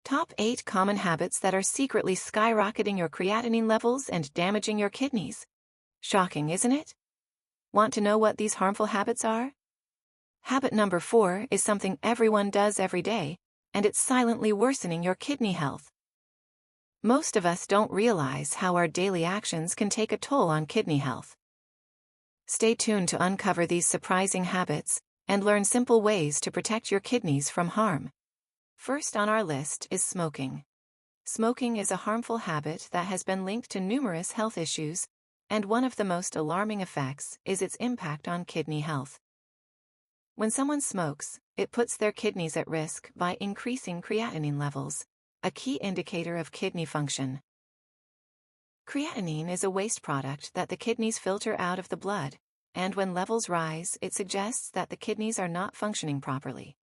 Top 8 common habits that are secretly skyrocketing your creatinine levels and damaging your kidneys. Shocking, isn't it? Want to know what these harmful habits are? Habit number 4 is something everyone does every day, and it's silently worsening your kidney health. Most of us don't realize how our daily actions can take a toll on kidney health. Stay tuned to uncover these surprising habits and learn simple ways to protect your kidneys from harm. First on our list is smoking. Smoking is a harmful habit that has been linked to numerous health issues, and one of the most alarming effects is its impact on kidney health. When someone smokes, it puts their kidneys at risk by increasing creatinine levels, a key indicator of kidney function. Creatinine is a waste product that the kidneys filter out of the blood, and when levels rise, it suggests that the kidneys are not functioning properly.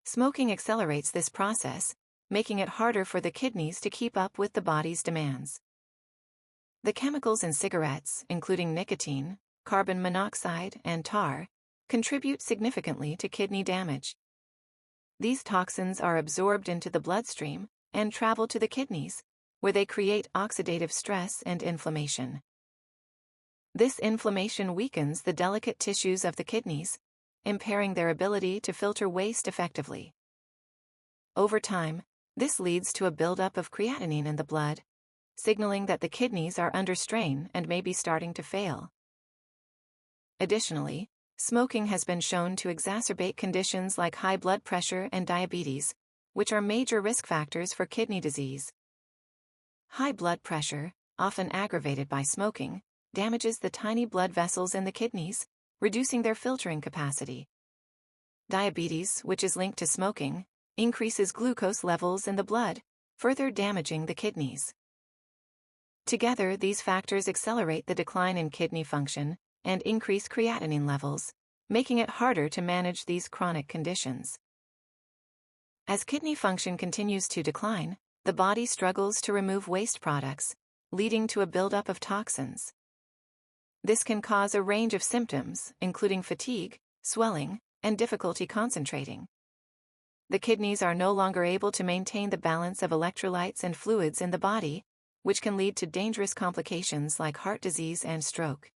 Smoking accelerates this process, making it harder for the kidneys to keep up with the body's demands. The chemicals in cigarettes, including nicotine, carbon monoxide, and tar, contribute significantly to kidney damage. These toxins are absorbed into the bloodstream and travel to the kidneys, where they create oxidative stress and inflammation. This inflammation weakens the delicate tissues of the kidneys, impairing their ability to filter waste effectively. Over time, this leads to a buildup of creatinine in the blood, signaling that the kidneys are under strain and may be starting to fail. Additionally, smoking has been shown to exacerbate conditions like high blood pressure and diabetes, which are major risk factors for kidney disease. High blood pressure, often aggravated by smoking, damages the tiny blood vessels in the kidneys, reducing their filtering capacity. Diabetes, which is linked to smoking, increases glucose levels in the blood, further damaging the kidneys. Together, these factors accelerate the decline in kidney function and increase creatinine levels, making it harder to manage these chronic conditions. As kidney function continues to decline, the body struggles to remove waste products, leading to a buildup of toxins. This can cause a range of symptoms, including fatigue, swelling, and difficulty concentrating. The kidneys are no longer able to maintain the balance of electrolytes and fluids in the body, which can lead to dangerous complications like heart disease and stroke.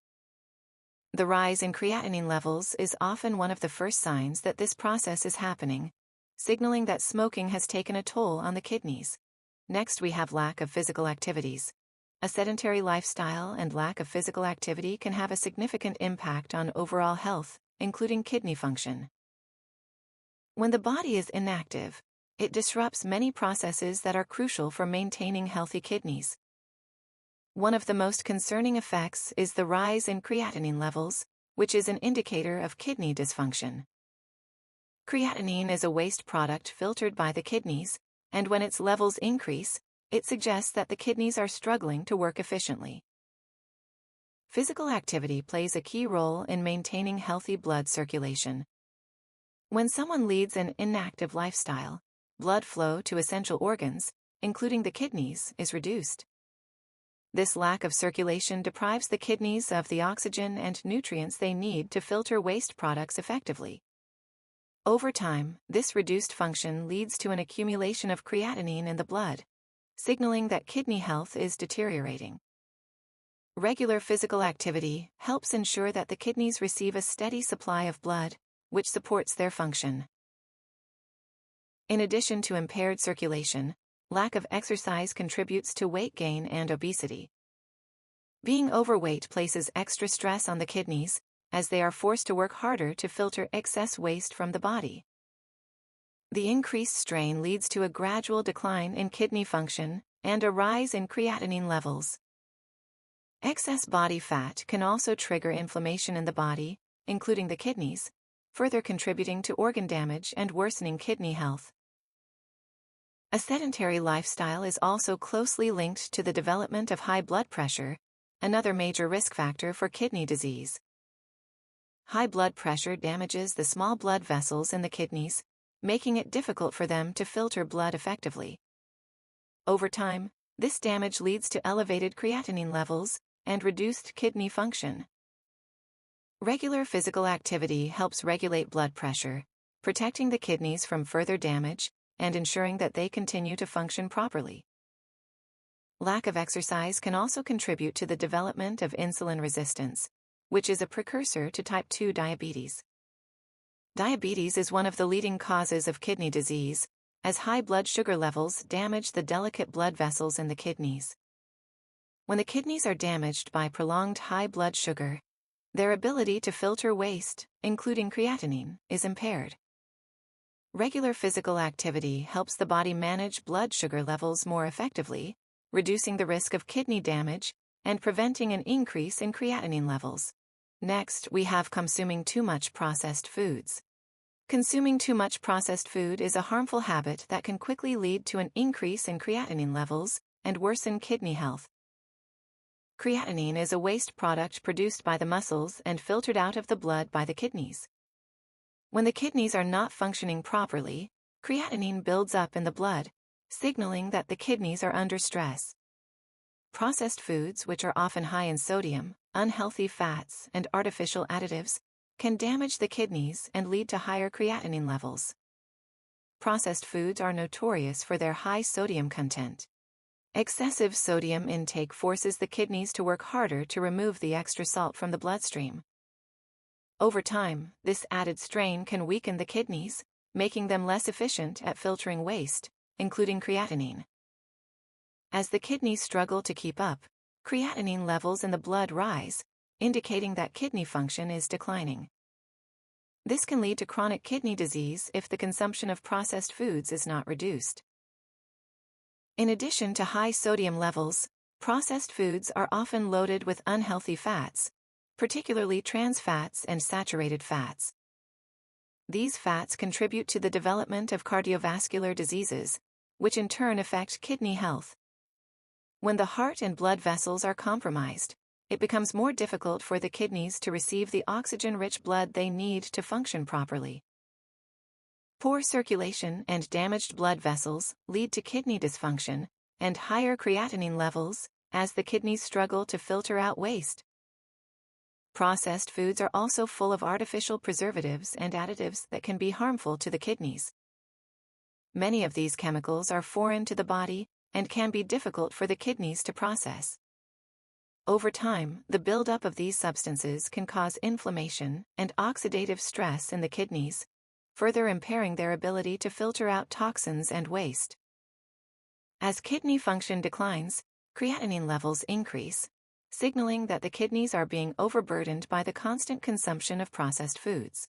The rise in creatinine levels is often one of the first signs that this process is happening, signaling that smoking has taken a toll on the kidneys. Next, we have lack of physical activities. A sedentary lifestyle and lack of physical activity can have a significant impact on overall health, including kidney function. When the body is inactive, it disrupts many processes that are crucial for maintaining healthy kidneys. One of the most concerning effects is the rise in creatinine levels, which is an indicator of kidney dysfunction. Creatinine is a waste product filtered by the kidneys, and when its levels increase, it suggests that the kidneys are struggling to work efficiently. Physical activity plays a key role in maintaining healthy blood circulation. When someone leads an inactive lifestyle, blood flow to essential organs, including the kidneys, is reduced. This lack of circulation deprives the kidneys of the oxygen and nutrients they need to filter waste products effectively. Over time, this reduced function leads to an accumulation of creatinine in the blood, signaling that kidney health is deteriorating. Regular physical activity helps ensure that the kidneys receive a steady supply of blood, which supports their function. In addition to impaired circulation, lack of exercise contributes to weight gain and obesity. Being overweight places extra stress on the kidneys, as they are forced to work harder to filter excess waste from the body. The increased strain leads to a gradual decline in kidney function and a rise in creatinine levels. Excess body fat can also trigger inflammation in the body, including the kidneys, further contributing to organ damage and worsening kidney health. A sedentary lifestyle is also closely linked to the development of high blood pressure, another major risk factor for kidney disease. High blood pressure damages the small blood vessels in the kidneys, making it difficult for them to filter blood effectively. Over time, this damage leads to elevated creatinine levels and reduced kidney function. Regular physical activity helps regulate blood pressure, protecting the kidneys from further damage and ensuring that they continue to function properly. Lack of exercise can also contribute to the development of insulin resistance, which is a precursor to type 2 diabetes. Diabetes is one of the leading causes of kidney disease, as high blood sugar levels damage the delicate blood vessels in the kidneys. When the kidneys are damaged by prolonged high blood sugar, their ability to filter waste, including creatinine, is impaired. Regular physical activity helps the body manage blood sugar levels more effectively, reducing the risk of kidney damage and preventing an increase in creatinine levels. Next, we have consuming too much processed foods. Consuming too much processed food is a harmful habit that can quickly lead to an increase in creatinine levels and worsen kidney health. Creatinine is a waste product produced by the muscles and filtered out of the blood by the kidneys. When the kidneys are not functioning properly, creatinine builds up in the blood, signaling that the kidneys are under stress. Processed foods, which are often high in sodium, unhealthy fats, and artificial additives, can damage the kidneys and lead to higher creatinine levels. Processed foods are notorious for their high sodium content. Excessive sodium intake forces the kidneys to work harder to remove the extra salt from the bloodstream. Over time, this added strain can weaken the kidneys, making them less efficient at filtering waste, including creatinine. As the kidneys struggle to keep up, creatinine levels in the blood rise, indicating that kidney function is declining. This can lead to chronic kidney disease if the consumption of processed foods is not reduced. In addition to high sodium levels, processed foods are often loaded with unhealthy fats, particularly trans fats and saturated fats. These fats contribute to the development of cardiovascular diseases, which in turn affect kidney health. When the heart and blood vessels are compromised, it becomes more difficult for the kidneys to receive the oxygen-rich blood they need to function properly. Poor circulation and damaged blood vessels lead to kidney dysfunction and higher creatinine levels as the kidneys struggle to filter out waste. Processed foods are also full of artificial preservatives and additives that can be harmful to the kidneys. Many of these chemicals are foreign to the body and can be difficult for the kidneys to process. Over time, the buildup of these substances can cause inflammation and oxidative stress in the kidneys, further impairing their ability to filter out toxins and waste. As kidney function declines, creatinine levels increase, signaling that the kidneys are being overburdened by the constant consumption of processed foods.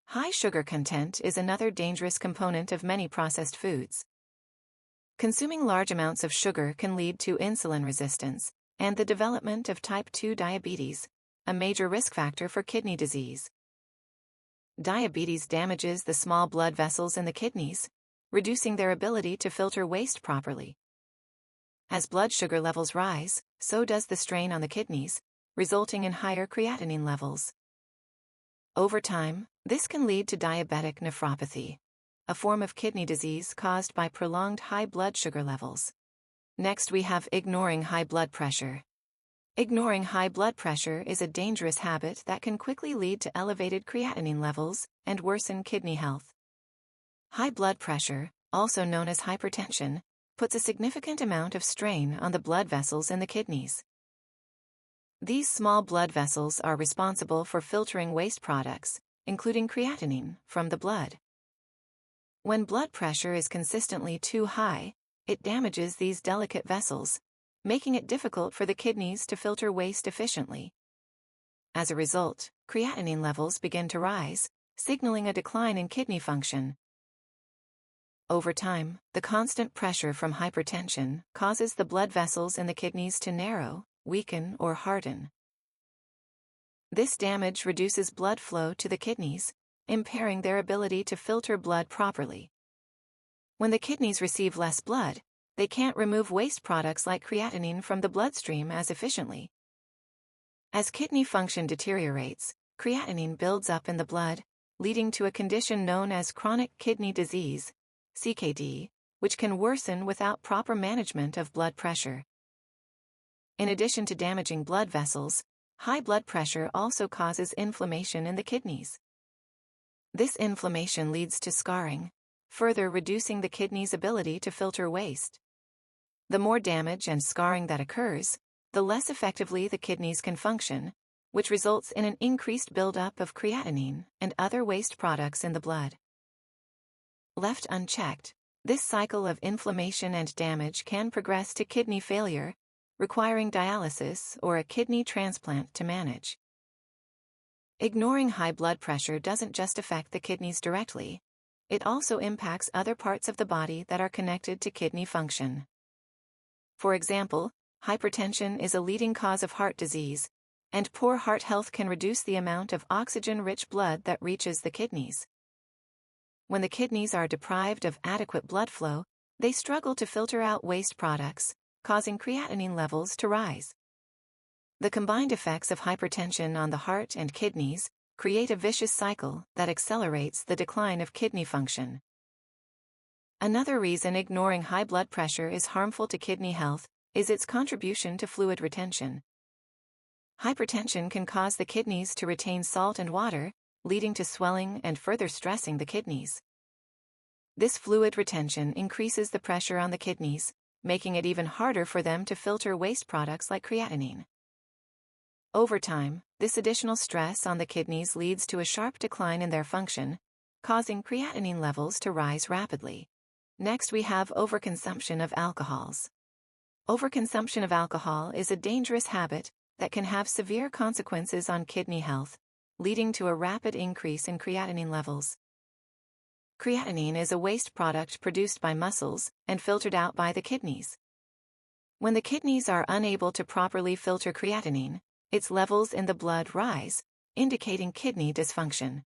High sugar content is another dangerous component of many processed foods. Consuming large amounts of sugar can lead to insulin resistance and the development of type 2 diabetes, a major risk factor for kidney disease. Diabetes damages the small blood vessels in the kidneys, reducing their ability to filter waste properly. As blood sugar levels rise, so does the strain on the kidneys, resulting in higher creatinine levels. Over time, this can lead to diabetic nephropathy, a form of kidney disease caused by prolonged high blood sugar levels. Next, we have ignoring high blood pressure. Ignoring high blood pressure is a dangerous habit that can quickly lead to elevated creatinine levels and worsen kidney health. High blood pressure, also known as hypertension, puts a significant amount of strain on the blood vessels in the kidneys. These small blood vessels are responsible for filtering waste products, including creatinine, from the blood. When blood pressure is consistently too high, it damages these delicate vessels, making it difficult for the kidneys to filter waste efficiently. As a result, creatinine levels begin to rise, signaling a decline in kidney function. Over time, the constant pressure from hypertension causes the blood vessels in the kidneys to narrow, weaken, or harden. This damage reduces blood flow to the kidneys, impairing their ability to filter blood properly. When the kidneys receive less blood, they can't remove waste products like creatinine from the bloodstream as efficiently. As kidney function deteriorates, creatinine builds up in the blood, leading to a condition known as chronic kidney disease, CKD, which can worsen without proper management of blood pressure. In addition to damaging blood vessels, high blood pressure also causes inflammation in the kidneys. This inflammation leads to scarring, further reducing the kidney's ability to filter waste. The more damage and scarring that occurs, the less effectively the kidneys can function, which results in an increased buildup of creatinine and other waste products in the blood. Left unchecked, this cycle of inflammation and damage can progress to kidney failure, requiring dialysis or a kidney transplant to manage. Ignoring high blood pressure doesn't just affect the kidneys directly, it also impacts other parts of the body that are connected to kidney function. For example, hypertension is a leading cause of heart disease, and poor heart health can reduce the amount of oxygen-rich blood that reaches the kidneys. When the kidneys are deprived of adequate blood flow, they struggle to filter out waste products, causing creatinine levels to rise. The combined effects of hypertension on the heart and kidneys create a vicious cycle that accelerates the decline of kidney function. Another reason ignoring high blood pressure is harmful to kidney health is its contribution to fluid retention. Hypertension can cause the kidneys to retain salt and water, leading to swelling and further stressing the kidneys. This fluid retention increases the pressure on the kidneys, making it even harder for them to filter waste products like creatinine. Over time, this additional stress on the kidneys leads to a sharp decline in their function, causing creatinine levels to rise rapidly. Next, we have overconsumption of alcohols. Overconsumption of alcohol is a dangerous habit that can have severe consequences on kidney health, leading to a rapid increase in creatinine levels. Creatinine is a waste product produced by muscles and filtered out by the kidneys. When the kidneys are unable to properly filter creatinine, its levels in the blood rise, indicating kidney dysfunction.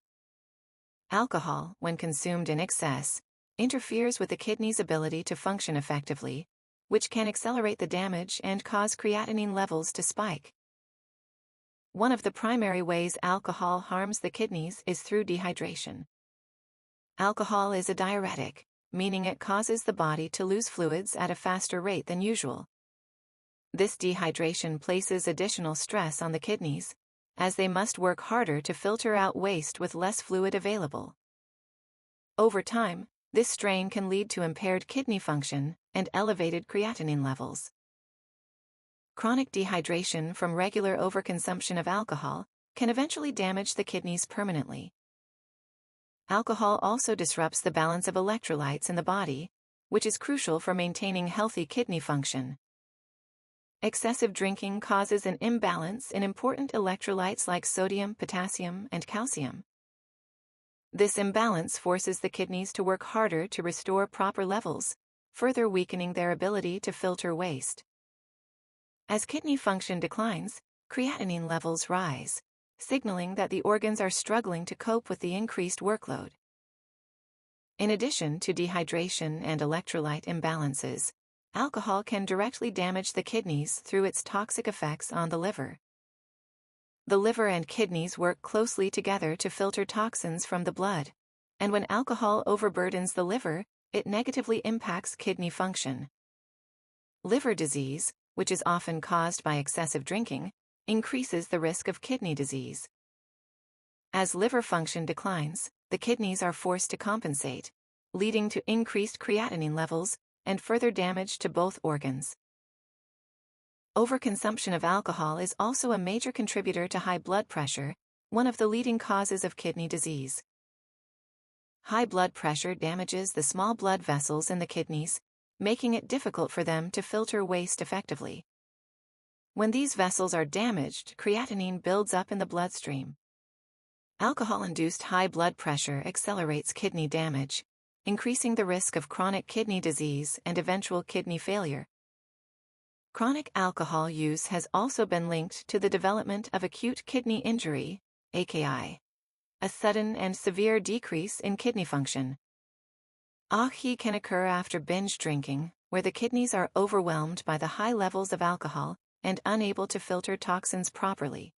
Alcohol, when consumed in excess, interferes with the kidney's ability to function effectively, which can accelerate the damage and cause creatinine levels to spike. One of the primary ways alcohol harms the kidneys is through dehydration. Alcohol is a diuretic, meaning it causes the body to lose fluids at a faster rate than usual. This dehydration places additional stress on the kidneys, as they must work harder to filter out waste with less fluid available. Over time, this strain can lead to impaired kidney function and elevated creatinine levels. Chronic dehydration from regular overconsumption of alcohol can eventually damage the kidneys permanently. Alcohol also disrupts the balance of electrolytes in the body, which is crucial for maintaining healthy kidney function. Excessive drinking causes an imbalance in important electrolytes like sodium, potassium, and calcium. This imbalance forces the kidneys to work harder to restore proper levels, further weakening their ability to filter waste. As kidney function declines, creatinine levels rise, signaling that the organs are struggling to cope with the increased workload. In addition to dehydration and electrolyte imbalances, alcohol can directly damage the kidneys through its toxic effects on the liver. The liver and kidneys work closely together to filter toxins from the blood, and when alcohol overburdens the liver, it negatively impacts kidney function. Liver disease, which is often caused by excessive drinking, increases the risk of kidney disease. As liver function declines, the kidneys are forced to compensate, leading to increased creatinine levels and further damage to both organs. Overconsumption of alcohol is also a major contributor to high blood pressure, one of the leading causes of kidney disease. High blood pressure damages the small blood vessels in the kidneys, making it difficult for them to filter waste effectively. When these vessels are damaged, creatinine builds up in the bloodstream. Alcohol-induced high blood pressure accelerates kidney damage, increasing the risk of chronic kidney disease and eventual kidney failure. Chronic alcohol use has also been linked to the development of acute kidney injury, AKI, a sudden and severe decrease in kidney function. AKI can occur after binge drinking, where the kidneys are overwhelmed by the high levels of alcohol and unable to filter toxins properly.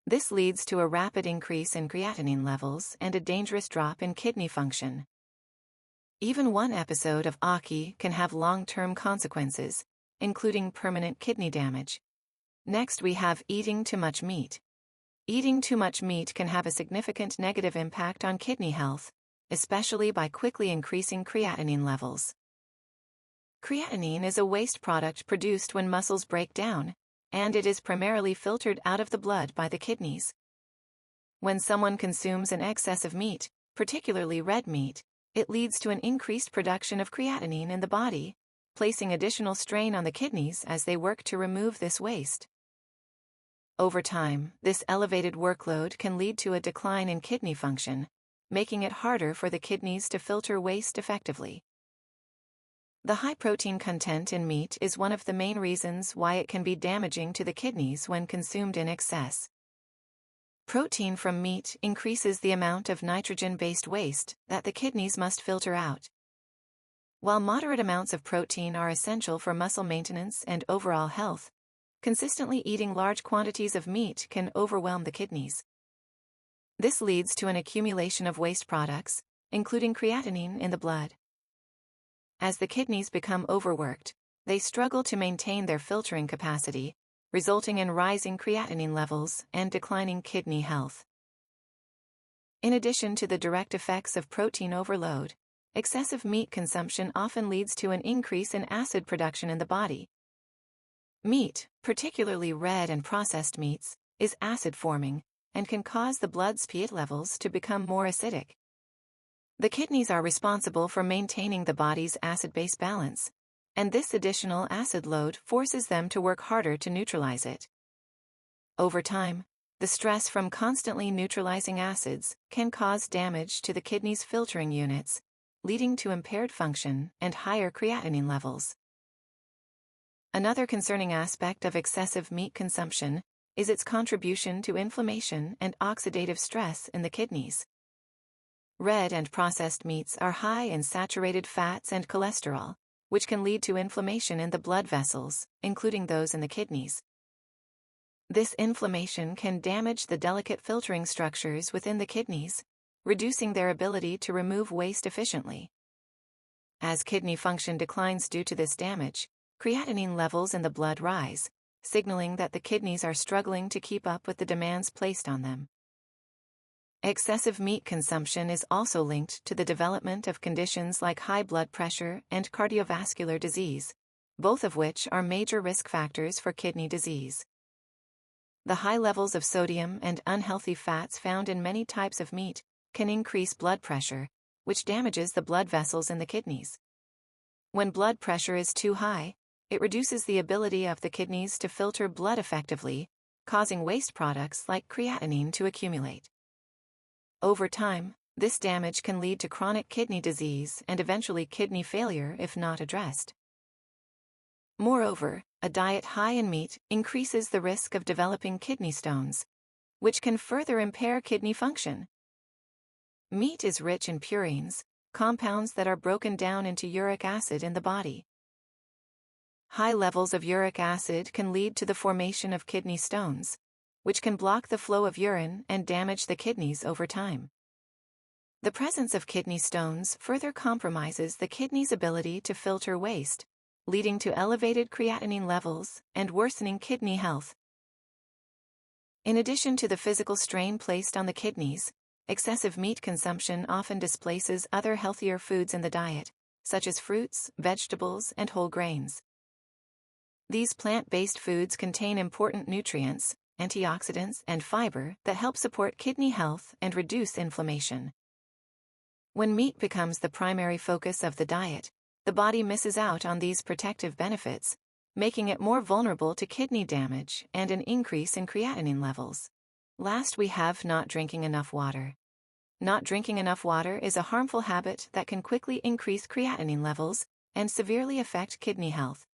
This leads to a rapid increase in creatinine levels and a dangerous drop in kidney function. Even one episode of AKI can have long-term consequences, including permanent kidney damage. Next, we have eating too much meat. Eating too much meat can have a significant negative impact on kidney health, especially by quickly increasing creatinine levels. Creatinine is a waste product produced when muscles break down, and it is primarily filtered out of the blood by the kidneys. When someone consumes an excess of meat, particularly red meat, it leads to an increased production of creatinine in the body, placing additional strain on the kidneys as they work to remove this waste. Over time, this elevated workload can lead to a decline in kidney function, making it harder for the kidneys to filter waste effectively. The high protein content in meat is one of the main reasons why it can be damaging to the kidneys when consumed in excess. Protein from meat increases the amount of nitrogen-based waste that the kidneys must filter out. While moderate amounts of protein are essential for muscle maintenance and overall health, consistently eating large quantities of meat can overwhelm the kidneys. This leads to an accumulation of waste products, including creatinine in the blood. As the kidneys become overworked, they struggle to maintain their filtering capacity, resulting in rising creatinine levels and declining kidney health. In addition to the direct effects of protein overload, excessive meat consumption often leads to an increase in acid production in the body. Meat, particularly red and processed meats, is acid-forming and can cause the blood's pH levels to become more acidic. The kidneys are responsible for maintaining the body's acid-base balance, and this additional acid load forces them to work harder to neutralize it. Over time, the stress from constantly neutralizing acids can cause damage to the kidney's filtering units, leading to impaired function and higher creatinine levels. Another concerning aspect of excessive meat consumption is its contribution to inflammation and oxidative stress in the kidneys. Red and processed meats are high in saturated fats and cholesterol, which can lead to inflammation in the blood vessels, including those in the kidneys. This inflammation can damage the delicate filtering structures within the kidneys, reducing their ability to remove waste efficiently. As kidney function declines due to this damage, creatinine levels in the blood rise, signaling that the kidneys are struggling to keep up with the demands placed on them. Excessive meat consumption is also linked to the development of conditions like high blood pressure and cardiovascular disease, both of which are major risk factors for kidney disease. The high levels of sodium and unhealthy fats found in many types of meat can increase blood pressure, which damages the blood vessels in the kidneys. When blood pressure is too high, it reduces the ability of the kidneys to filter blood effectively, causing waste products like creatinine to accumulate. Over time, this damage can lead to chronic kidney disease and eventually kidney failure if not addressed. Moreover, a diet high in meat increases the risk of developing kidney stones, which can further impair kidney function. Meat is rich in purines, compounds that are broken down into uric acid in the body. High levels of uric acid can lead to the formation of kidney stones, which can block the flow of urine and damage the kidneys over time. The presence of kidney stones further compromises the kidney's ability to filter waste, leading to elevated creatinine levels and worsening kidney health. In addition to the physical strain placed on the kidneys, excessive meat consumption often displaces other healthier foods in the diet, such as fruits, vegetables, and whole grains. These plant-based foods contain important nutrients, antioxidants, and fiber that help support kidney health and reduce inflammation. When meat becomes the primary focus of the diet, the body misses out on these protective benefits, making it more vulnerable to kidney damage and an increase in creatinine levels. Last, we have not drinking enough water. Not drinking enough water is a harmful habit that can quickly increase creatinine levels and severely affect kidney health.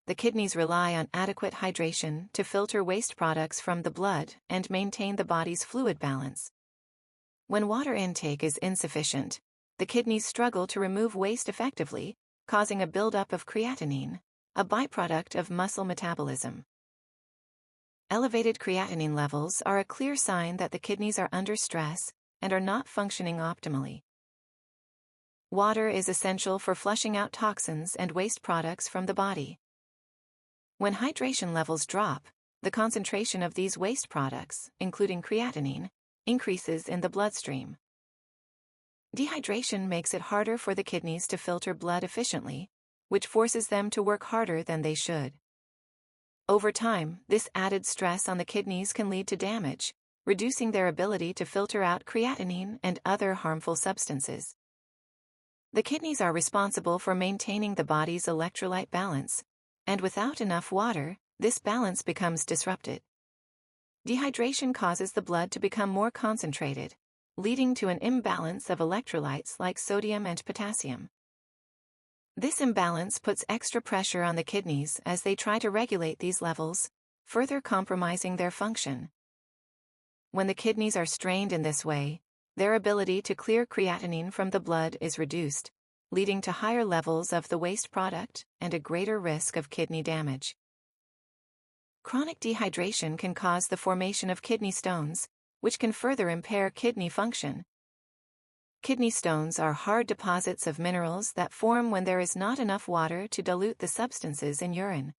The kidneys rely on adequate hydration to filter waste products from the blood and maintain the body's fluid balance. When water intake is insufficient, the kidneys struggle to remove waste effectively, causing a buildup of creatinine, a byproduct of muscle metabolism. Elevated creatinine levels are a clear sign that the kidneys are under stress and are not functioning optimally. Water is essential for flushing out toxins and waste products from the body. When hydration levels drop, the concentration of these waste products, including creatinine, increases in the bloodstream. Dehydration makes it harder for the kidneys to filter blood efficiently, which forces them to work harder than they should. Over time, this added stress on the kidneys can lead to damage, reducing their ability to filter out creatinine and other harmful substances. The kidneys are responsible for maintaining the body's electrolyte balance, and without enough water, this balance becomes disrupted. Dehydration causes the blood to become more concentrated, leading to an imbalance of electrolytes like sodium and potassium. This imbalance puts extra pressure on the kidneys as they try to regulate these levels, further compromising their function. When the kidneys are strained in this way, their ability to clear creatinine from the blood is reduced, leading to higher levels of the waste product and a greater risk of kidney damage. Chronic dehydration can cause the formation of kidney stones, which can further impair kidney function. Kidney stones are hard deposits of minerals that form when there is not enough water to dilute the substances in urine.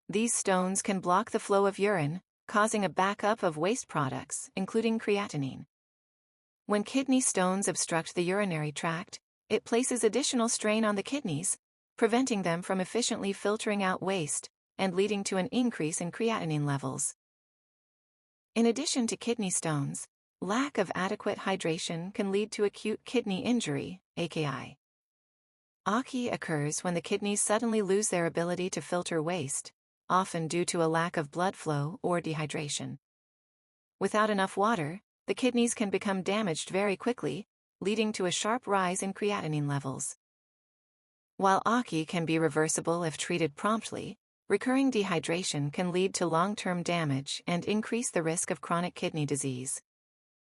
These stones can block the flow of urine, causing a backup of waste products, including creatinine. When kidney stones obstruct the urinary tract, it places additional strain on the kidneys, preventing them from efficiently filtering out waste and leading to an increase in creatinine levels. In addition to kidney stones, lack of adequate hydration can lead to acute kidney injury, AKI. AKI occurs when the kidneys suddenly lose their ability to filter waste, often due to a lack of blood flow or dehydration. Without enough water, the kidneys can become damaged very quickly, leading to a sharp rise in creatinine levels. While AKI can be reversible if treated promptly, recurring dehydration can lead to long-term damage and increase the risk of chronic kidney disease.